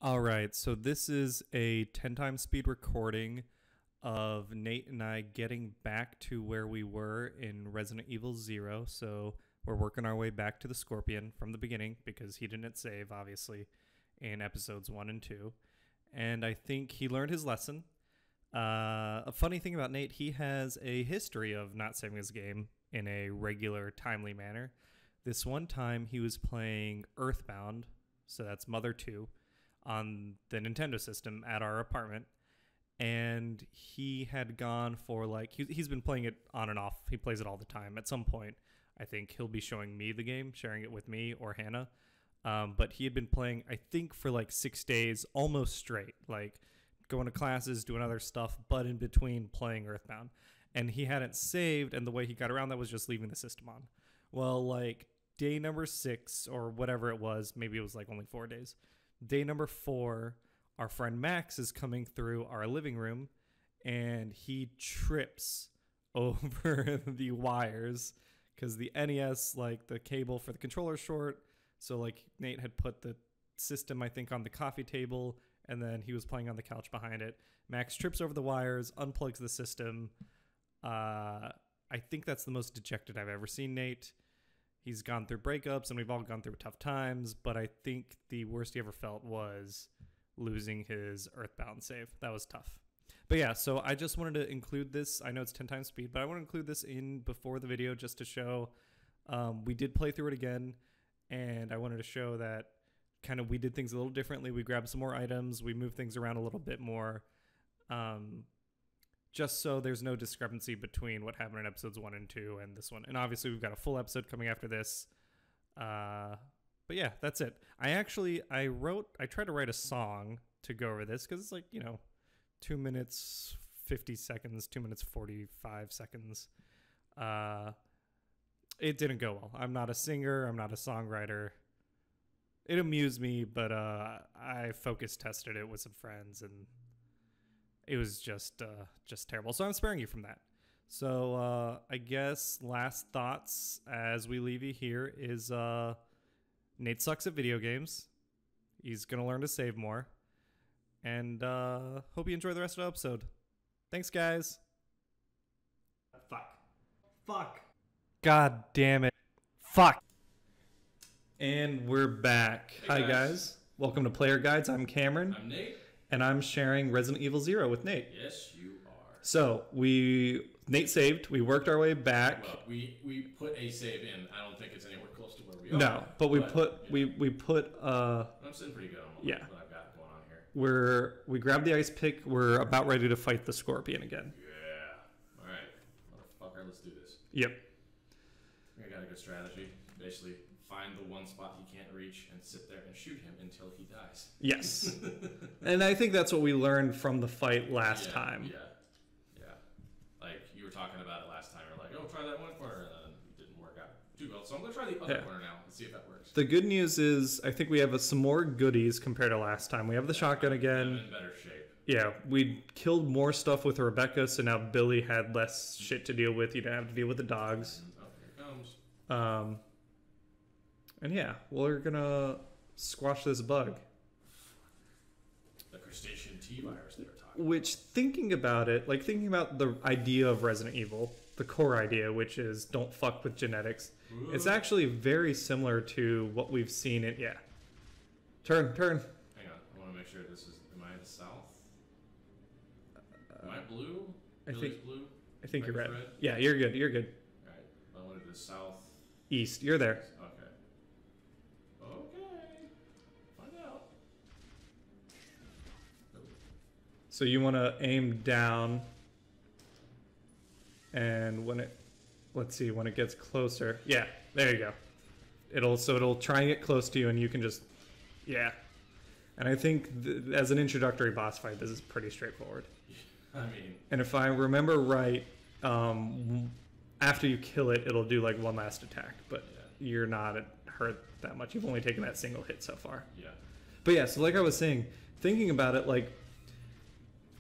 All right, so this is a 10 times speed recording of Nate and I getting back to where we were in Resident Evil 0. So we're working our way back to the Scorpion from the beginning because he didn't save, obviously, in episodes 1 and 2. And I think he learned his lesson. A funny thing about Nate, he has a history of not saving his game in a regular, timely manner. This one time he was playing Earthbound, so that's Mother 2, on the Nintendo system at our apartment, and he had gone for he's been playing it on and off. He plays it all the time. At some point, I think he'll be showing me the game, sharing it with me or Hannah. But he had been playing, I think, for 6 days, almost straight, going to classes, doing other stuff, but in between playing Earthbound. And he hadn't saved, and the way he got around that was just leaving the system on. Well, day number 6 or whatever it was, maybe it was only 4 days. Day number 4, our friend Max is coming through our living room, and he trips over the wires because the NES, the cable for the controller is short. So Nate had put the system, I think, on the coffee table, and then he was playing on the couch behind it. Max trips over the wires, unplugs the system. I think that's the most dejected I've ever seen Nate. He's gone through breakups, and we've all gone through tough times, but I think the worst he ever felt was losing his Earthbound save. That was tough. But yeah, so I just wanted to include this. I know it's 10 times speed, but I want to include this in before the video just to show we did play through it again, and I wanted to show that we did things a little differently. We grabbed some more items. We moved things around a little bit more. Just so there's no discrepancy between what happened in episodes 1 and 2 and this one. And obviously we've got a full episode coming after this. But yeah, that's it. I tried to write a song to go over this because it's 2 minutes 50 seconds, 2 minutes 45 seconds. It didn't go well. I'm not a singer. I'm not a songwriter. It amused me, but I focus tested it with some friends, and it was just terrible. So I'm sparing you from that. So I guess last thoughts as we leave you here is Nate sucks at video games. He's going to learn to save more. And hope you enjoy the rest of the episode. Thanks, guys. Fuck. God damn it. Fuck. And we're back. Hey, Hi, guys. Welcome to Player Guides. I'm Cameron. I'm Nate. And I'm sharing Resident Evil 0 with Nate. Yes, you are. So, Nate saved. We worked our way back. Well, we put a save in. I don't think it's anywhere close to where we are. No, but we put I'm sitting pretty good on what I've got going on here. We grabbed the ice pick. We're about ready to fight the Scorpion again. Yeah. All right. Motherfucker, let's do this. Yep. I got a good strategy. Basically, find the one spot he can't reach and sit there and shoot him until he dies. Yes. And I think that's what we learned from the fight last time. Yeah. You were talking about it last time. You're like, oh, try that one corner. And then it didn't work out too well. So I'm going to try the other corner now and see if that works. The good news is I think we have some more goodies compared to last time. We have the shotgun again. I'm in better shape. Yeah, we killed more stuff with Rebecca, so now Billy had less shit to deal with. You didn't have to deal with the dogs. Oh, here it comes. And yeah, we're gonna squash this bug. The crustacean T virus they were talking about. Which, thinking about the idea of Resident Evil, the core idea, which is don't fuck with genetics, it's actually very similar to what we've seen in, yeah. Turn. Hang on, I want to make sure this is, am I in the south? Am I blue? Billy's blue? I think you're red. red. Yeah, you're good. Alright, I want to do the south. East, you're there. Okay. Find out. So you want to aim down, and when it gets closer, yeah, there you go. It'll try and get close to you, and you can just, yeah. And I think as an introductory boss fight, this is pretty straightforward. I mean, and if I remember right, after you kill it, it'll do one last attack, but you're not hurt that much. You've only taken that single hit so far. Yeah. But yeah, so like I was saying, thinking about it,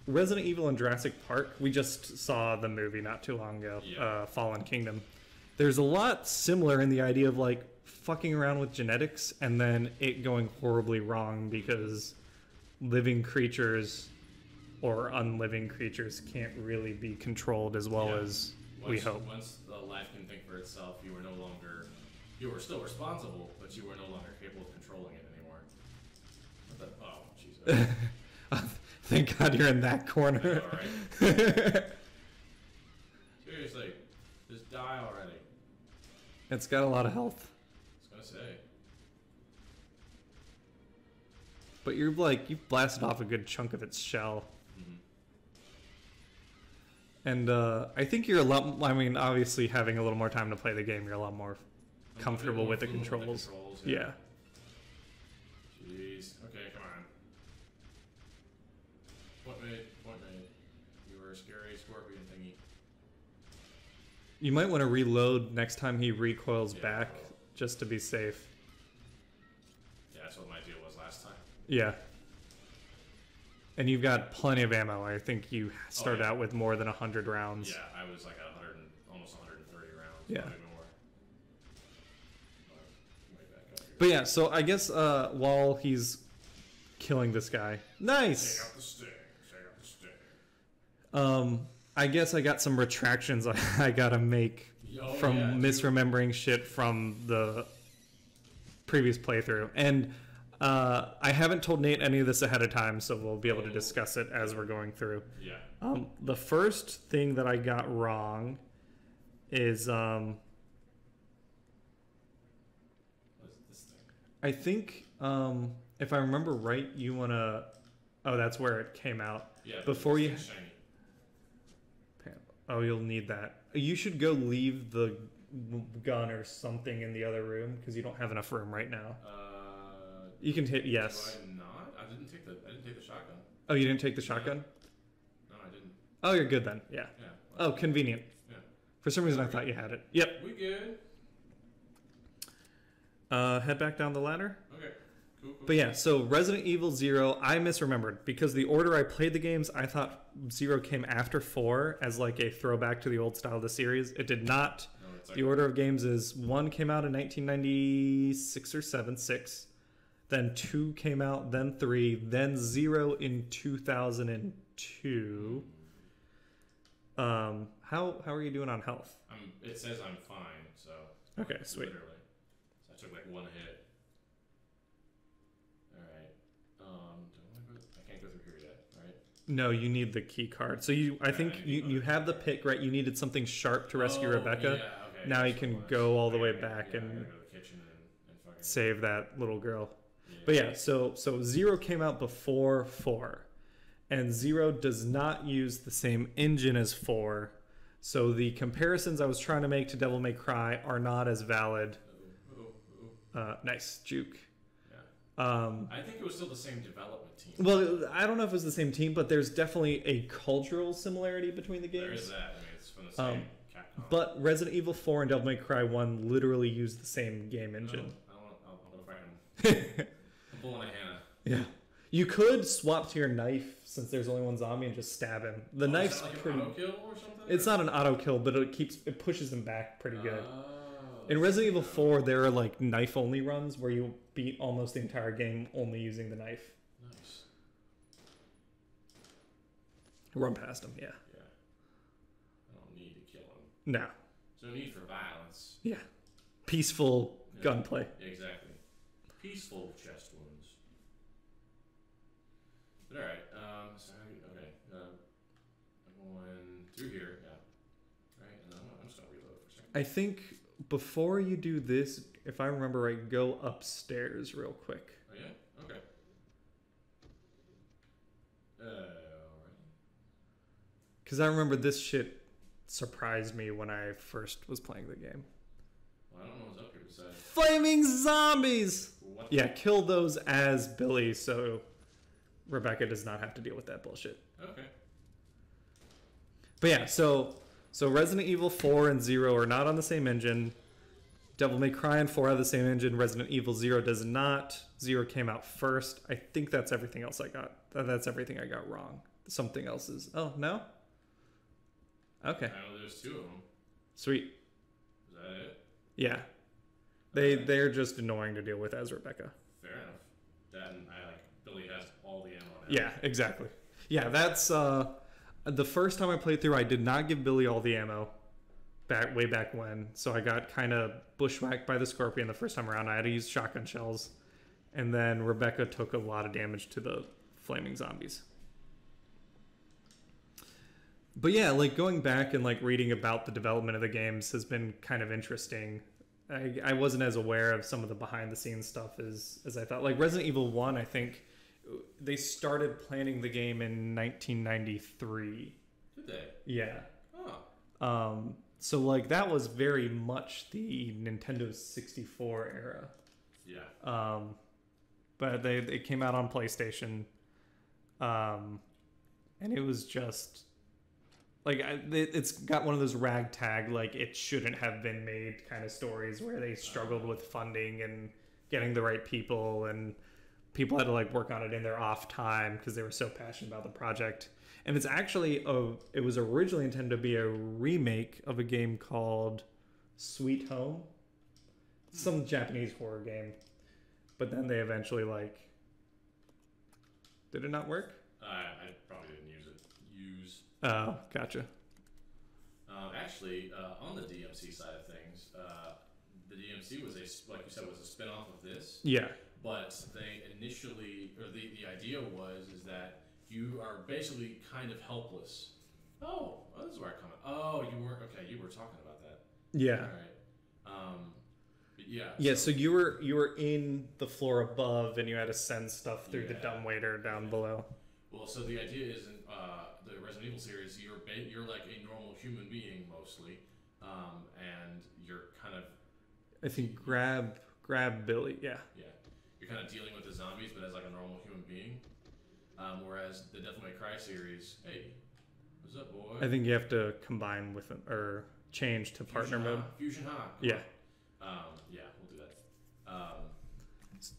Resident Evil and Jurassic Park, we just saw the movie not too long ago, Fallen Kingdom. There's a lot similar in the idea of fucking around with genetics and then it going horribly wrong because living creatures or unliving creatures can't really be controlled as well as we hope. Once the life can think for itself, you were still responsible, but you were no longer capable of controlling it anymore. Oh, Jesus. Thank God you're in that corner. All right. Seriously, just die already. It's got a lot of health. I was gonna say. But you've blasted off a good chunk of its shell. And I think you're a lot, I mean, obviously having a little more time to play the game, you're a lot more comfortable with the controls. Yeah. Jeez. Okay, come on. Point made. You were a scary scorpion thingy. You might want to reload next time he recoils back, just to be safe. Yeah, that's what my deal was last time. Yeah. And you've got plenty of ammo. I think you started out with more than 100 rounds. Yeah, I was like almost 130 rounds. Yeah. Probably more. But yeah, so I guess while he's killing this guy, nice. Take out the stick. I guess I got some retractions I gotta make from misremembering shit from the previous playthrough, and I haven't told Nate any of this ahead of time, so we'll be able to discuss it as we're going through. Yeah. The first thing that I got wrong is What's this thing? I think if I remember right, you wanna. Oh, that's where it came out. Yeah. Before you. Shiny. Oh, you'll need that. You should go leave the gun or something in the other room because you don't have enough room right now. You can hit yes. Do I not? I didn't take the shotgun. Oh, you didn't take the shotgun? No, I didn't. Oh, you're good then. Yeah. Yeah. Oh, convenient. Yeah. For some reason, I thought you had it. Yep. We good. Head back down the ladder. Okay. Cool. But yeah, so Resident Evil 0, I misremembered because the order I played the games, I thought 0 came after 4 as like a throwback to the old style of the series. It did not. No, the order of games is 1 came out in 1996 or 7, 6. Then 2 came out, then 3, then 0 in 2002. How are you doing on health? It says I'm fine, so. Okay, sweet. Literally. So I took like 1 hit. I can't go through here yet, right? No, you need the key card. So I think you have the pick, right? You needed something sharp to rescue Rebecca. Yeah, okay. Now you can go all the way back and go to the kitchen and fucking save that little girl. Yeah. But yeah, so 0 came out before 4. And 0 does not use the same engine as 4. So the comparisons I was trying to make to Devil May Cry are not as valid. Nice, juke. I think it was still the same development team. Well, I don't know if it was the same team, but there's definitely a cultural similarity between the games. There is that. I mean, it's from the same Capcom. But Resident Evil 4 and Devil May Cry 1 literally use the same game engine. I'll go fight him. I'm pulling a Hannah. Yeah. You could swap to your knife since there's only one zombie and just stab him. The knife's like pretty. An auto kill or something? It's not an auto kill, but it pushes him back pretty good. In Resident Evil 4, there are like knife only runs where you beat almost the entire game only using the knife. Nice. Run past him, yeah. Yeah. I don't need to kill him. No. There's no need for violence. Yeah. Peaceful gunplay. Exactly. Peaceful chest wounds. But alright, okay. I'm going through here, yeah. Right, and then I'm just going to reload for a second. I think before you do this, if I remember right, go upstairs real quick. Oh, yeah? Okay. Alright. Because I remember this shit surprised me when I first was playing the game. Well, I don't know what's up here besides. Flaming zombies! What Yeah, kill those as Billy so Rebecca does not have to deal with that bullshit. Okay. But yeah, so Resident Evil 4 and 0 are not on the same engine. Devil May Cry and 4 have the same engine. Resident Evil 0 does not. 0 came out first. I think that's everything else I got. That's everything I got wrong. Something else is... Oh, no? Okay. I know there's 2 of them. Sweet. Is that it? Yeah. They're just annoying to deal with as Rebecca. Fair enough. That and Billy has all all the ammo now. Yeah, exactly. Yeah, that's the first time I played through. I did not give Billy all the ammo way back when, so I got kind of bushwhacked by the Scorpion the first time around. I had to use shotgun shells, and then Rebecca took a lot of damage to the flaming zombies. But yeah, like going back and like reading about the development of the games has been kind of interesting. I wasn't as aware of some of the behind the scenes stuff as I thought. Like Resident Evil 1, I think they started planning the game in 1993. Did they? Yeah. Oh. So like that was very much the Nintendo 64 era. Yeah. But they came out on PlayStation. And it was just like it's got one of those ragtag, like it shouldn't have been made kind of stories where they struggled with funding and getting the right people, and people had to like work on it in their off time because they were so passionate about the project. And it's actually it was originally intended to be a remake of a game called Sweet Home, some Japanese horror game, but then they eventually like, did it not work? I probably didn't use. Oh, gotcha. Actually, on the DMC side of things, the DMC was like you said, was a spin-off of this. Yeah. But they initially, or the idea is that you are basically kind of helpless. Oh, this is where I come in. Oh, you weren't, okay, you were talking about that. Yeah. All right. Yeah. Yeah, so you were in the floor above and you had to send stuff through the dumbwaiter down below. Well, so the idea is in the Resident Evil series, you're like a normal human being mostly, and you're kind of. I think grab Billy. Yeah. Yeah, you're kind of dealing with the zombies, but as like a normal human being. Whereas the Devil May Cry series, hey, what's up, boy? I think you have to combine with or change to partner mode. Fusion High. Yeah. Yeah, we'll do that.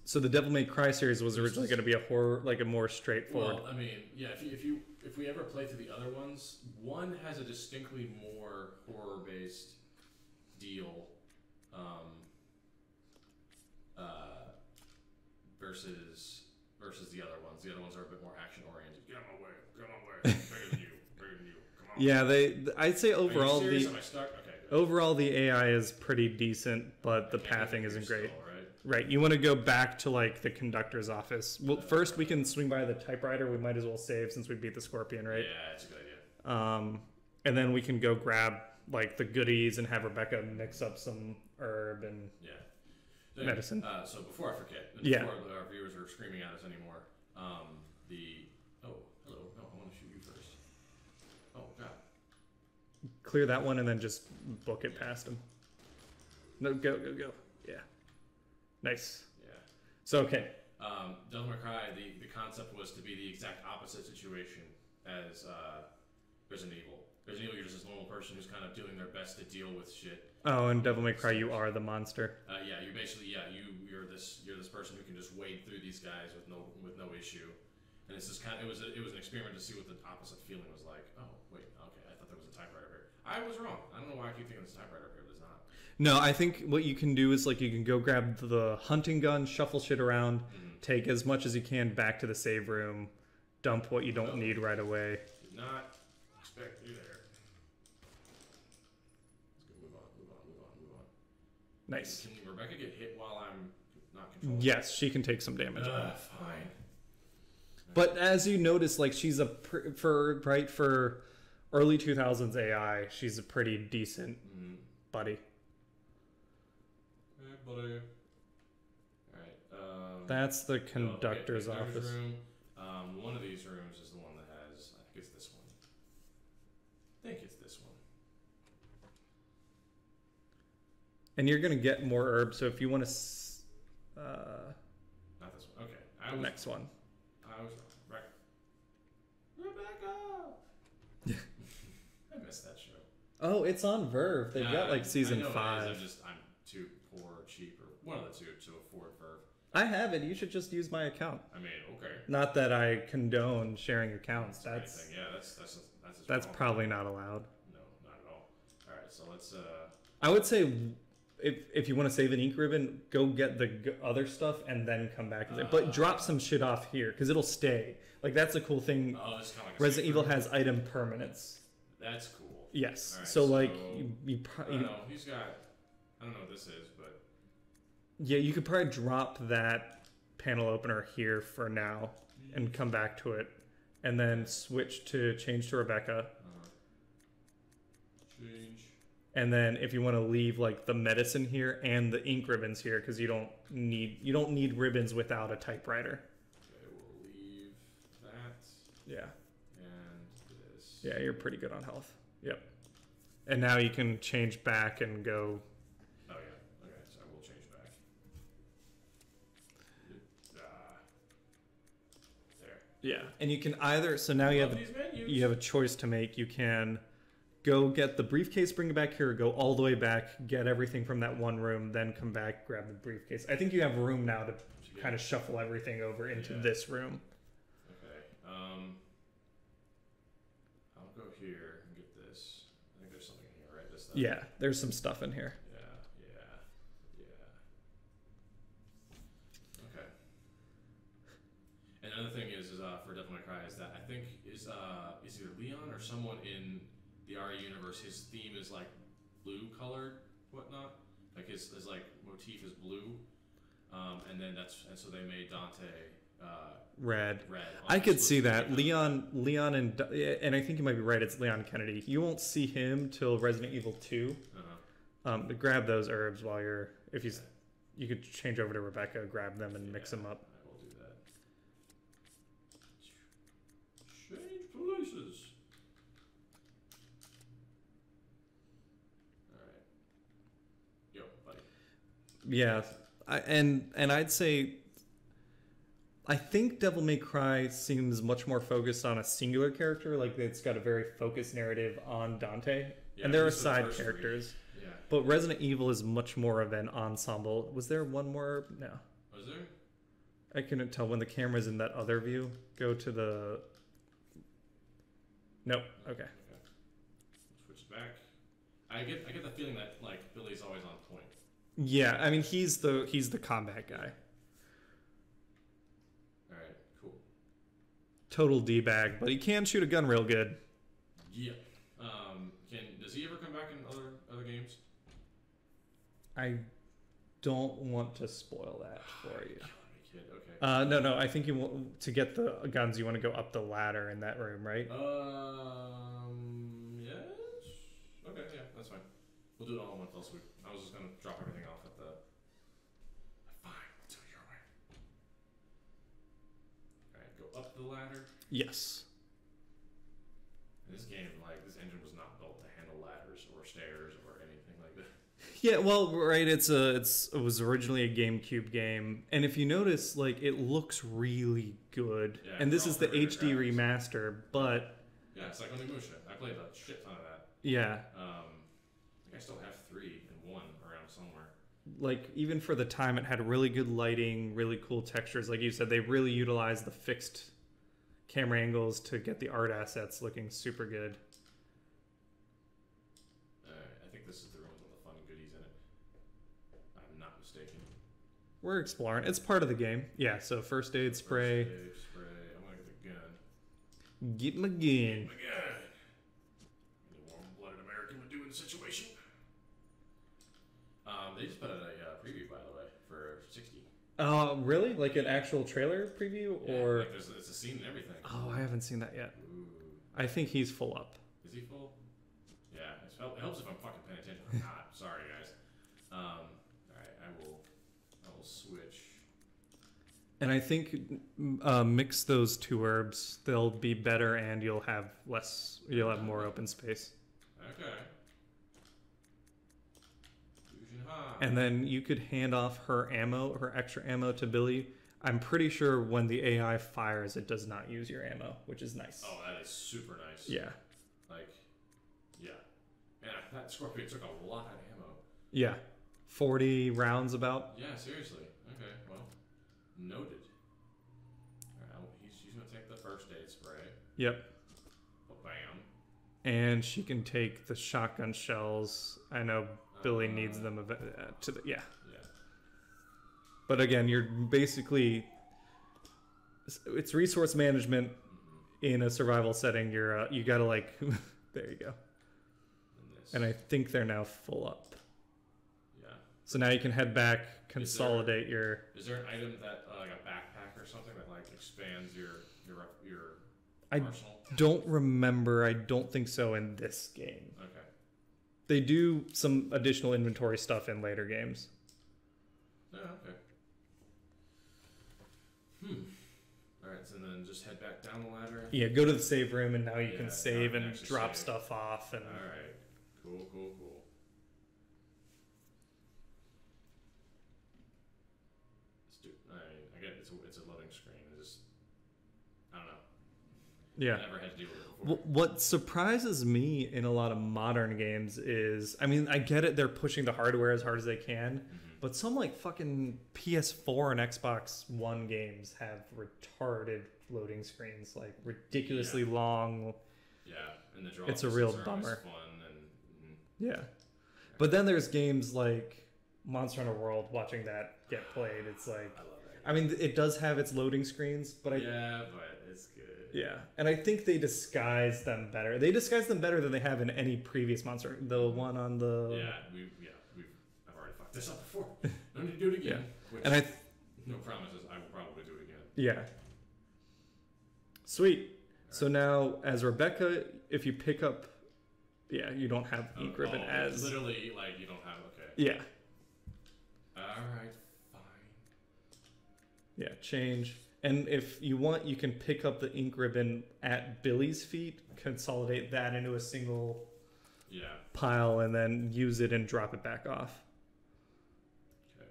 So the Devil May Cry series was originally going to be a horror, like a more straightforward. Well, I mean, yeah. If we ever play through the other ones, one has a distinctly more horror-based deal, versus the other ones. The other ones are a bit more action-oriented. Get out of my way! Get out of my way! Bigger than you! Bigger than you! Come on! Yeah, I'd say overall Are you serious? Am I stuck? Okay. Overall the AI is pretty decent, but the pathing isn't great. Right, you want to go back to like the conductor's office. Well, first we can swing by the typewriter. We might as well save since we beat the Scorpion, right? Yeah, that's a good idea. And then we can go grab like the goodies and have Rebecca mix up some herb and medicine. So before I forget, before our viewers are screaming at us anymore, hello, no, I want to shoot you first. Oh God. Clear that one and then just book it past him. No, go. Yeah. Nice. Yeah. So, okay. Devil May Cry, the concept was to be the exact opposite situation as Resident Evil. Resident Evil, you're just this normal person who's kind of doing their best to deal with shit. Oh, and Devil May Cry, you are the monster. Yeah, you basically, you're this person who can just wade through these guys with no issue. And it's just kind of, it was an experiment to see what the opposite feeling was like. Oh, wait, okay, I thought there was a typewriter here. I was wrong. I don't know why I keep thinking there's a typewriter here, but it's not. No, I think what you can do is like you can go grab the hunting gun, shuffle shit around, take as much as you can back to the save room, dump what you don't need right away. Did not expect you there. Let's go move on. Nice. Can Rebecca get hit while I'm not controlling? Yes, she can take some damage. Fine. But as you notice, like she's for early 2000s AI, she's a pretty decent buddy. Hey, buddy. All right. That's the conductor's office. Room. One of these rooms is the one that has. I think it's this one. And you're gonna get more herbs, so if you want to. Not this one. Okay. Next one. I was right. Rebecca. I missed that show. Oh, it's on Verve. They've got like season 5. I'm too poor or cheap or one of the two to afford Verve. I have it. You should just use my account. I mean, okay. Not that I condone sharing accounts. That's probably not allowed. No, not at all. All right, so let's. I would say if you want to save an ink ribbon, go get the other stuff and then come back. But drop some shit off here because it'll stay. Like that's the cool thing. Oh, it's kind of like a Resident Evil room. has item permanence. That's cool. Yes. Right, so like I don't know. He's got. I don't know what this is, but yeah, you could probably drop that panel opener here for now and come back to it, and then change to Rebecca. Change. And then if you want to leave like the medicine here and the ink ribbons here, because you don't need ribbons without a typewriter. Okay, we'll leave that. Yeah. And this. Yeah, you're pretty good on health. Yep. And now you can change back and go. Oh yeah. Okay, so I will change back. There. Yeah, and you can either. So now you have a choice to make. You can go get the briefcase, bring it back here, or go all the way back, get everything from that one room, then come back, grab the briefcase. I think you have room now to kind of shuffle everything over into this room. Okay. I'll go here and get this. I think there's something here, right? This stuff. Yeah, there's some stuff in here. Yeah. Okay. And another thing is for Devil May Cry is that I think is either Leon or someone in the RE universe, his theme is like blue colored, whatnot. Like his like motif is blue, and so they made Dante Red. Red. I could see that Leon, and I think you might be right. It's Leon Kennedy. You won't see him till Resident Evil 2. But grab those herbs while you're. You could change over to Rebecca, grab them, and mix them up. I will do that. Change places. Yeah, and I'd say I think Devil May Cry seems much more focused on a singular character, like it's got a very focused narrative on Dante, and there are side characters. Yeah. But Resident Evil is much more of an ensemble. Was there one more? No. Was there? I couldn't tell when the camera's in that other view. Go to the. Nope. Okay. Switch back. I get the feeling that like Billy's always on point. Yeah, I mean he's the combat guy. All right, cool. Total D-bag, but he can shoot a gun real good. Yeah. Does he ever come back in other games? I don't want to spoil that for you. Kid. Okay. No. I think you want to get the guns. You want to go up the ladder in that room, right? Yes. Okay. Yeah, that's fine. We'll do it all in one fell swoop. I was just gonna drop everything off at the. Fine, we'll do it your way. Alright, go up the ladder. Yes. In this game, like this engine was not built to handle ladders or stairs or anything like that. Yeah, well, right. It was originally a GameCube game, and if you notice, like it looks really good. Yeah, and this is the HD remaster, but yeah, it's like Onimusha. I played a shit ton of that. Yeah. I still have 3 and 1 around somewhere. Like even for the time, it had really good lighting, really cool textures. Like you said, they really utilized the fixed camera angles to get the art assets looking super good. I think this is the room with all the fun goodies in it. I'm not mistaken. We're exploring. It's part of the game. Yeah. So first aid spray. First aid spray. I'm gonna get the gun. Get my gun. Get my gun. Any warm-blooded American would do in the situation. They just put out a preview, by the way, for 60. Really? Like an actual trailer preview, Yeah, or? like it's a scene and everything. Oh, I haven't seen that yet. Ooh. I think he's full up. Is he full? Yeah, it helps if I'm fucking paying attention. I'm not. Sorry, guys. All right, I will switch. And I think mix those 2 herbs. They'll be better, and you'll have more open space. Okay. Fusion high. And then you could hand off her extra ammo to Billy. I'm pretty sure when the AI fires, it does not use your ammo, which is nice. Oh, that is super nice. Yeah. Like, yeah. Man, that Scorpion took a lot of ammo. Yeah. 40 rounds about. Yeah, seriously. Okay, well, noted. All right, he's going to take the first aid spray. Yep. Oh, bam. And she can take the shotgun shells. I know Billy needs them to the Yeah. But again, you're basically it's resource management in a survival setting. You're you gotta like there you go. And I think they're now full up. Yeah. So now you can head back, consolidate your. Is there an item that like a backpack or something that like expands your I arsenal? Don't remember. I don't think so in this game. Okay. They do some additional inventory stuff in later games. Oh, okay. All right, so then just head back down the ladder. Yeah, go to the save room, and now you can now save you can and actually drop save. stuff off. And All right. Cool. Let's do. I mean, I get it's a loading screen. I don't know. yeah. I never had to deal with it before. What surprises me in a lot of modern games is, I mean, I get it, they're pushing the hardware as hard as they can, but some like fucking PS4 and Xbox One games have retarded loading screens, like ridiculously long. Yeah, and the draw It's a real are always bummer. Fun and Yeah. But then there's games like Monster Hunter World, watching that get played, it's like, I love that. I mean, it does have its loading screens, but But it's good. yeah, and I think they disguise them better. They disguise them better than they have in any previous Monster. The one on the I've already fucked this up before. No need to do it again. Yeah. Which, And no promises. I will probably do it again. yeah, sweet. So now, as Rebecca, if you pick up, yeah, you don't have ink ribbon as literally like you don't have yeah. All right, fine. Yeah, change. And if you want, you can pick up the ink ribbon at Billy's feet, consolidate that into a single pile, and then use it and drop it back off. Okay.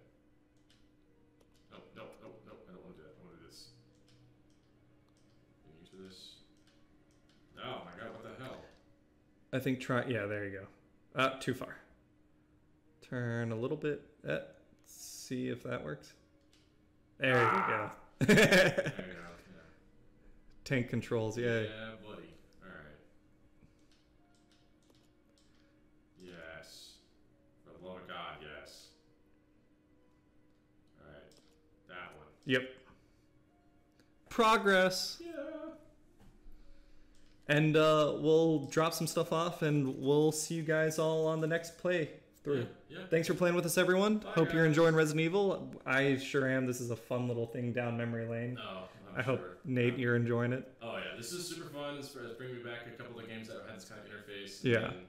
No, I don't want to do that. I want to do this. Get used to this. Oh my god, what the hell? I think yeah, there you go. Too far. Turn a little bit. See if that works. There you go. There you go. Yeah. Tank controls, yay. Yeah, buddy. Alright. Yes. For the love of God, yes. Alright. That one. Yep. Progress. Yeah. And we'll drop some stuff off, and we'll see you guys all on the next playthrough. Yeah. Thanks for playing with us, everyone. Bye, Hope you're guys. enjoying Resident Evil. I sure am. This is a fun little thing down memory lane. Oh, I hope, Nate, you're enjoying it. Oh yeah, this is super fun. It's bringing me back a couple of games that had this kind of interface. Yeah. And, I don't know.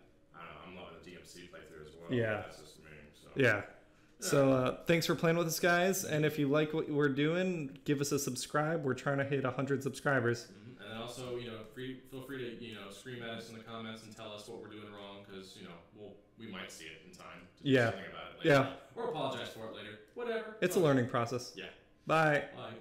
I'm loving the DMC playthrough as well. Yeah. That's just me. So. Yeah. So thanks for playing with us, guys. And if you like what we're doing, give us a subscribe. We're trying to hit 100 subscribers. Mm-hmm. And then also, feel free to, scream at us in the comments and tell us what we're doing wrong, because, we might see it in time to do something about it later. Yeah. Or apologize for it later. Whatever. It's a learning process. Yeah. Bye. Bye.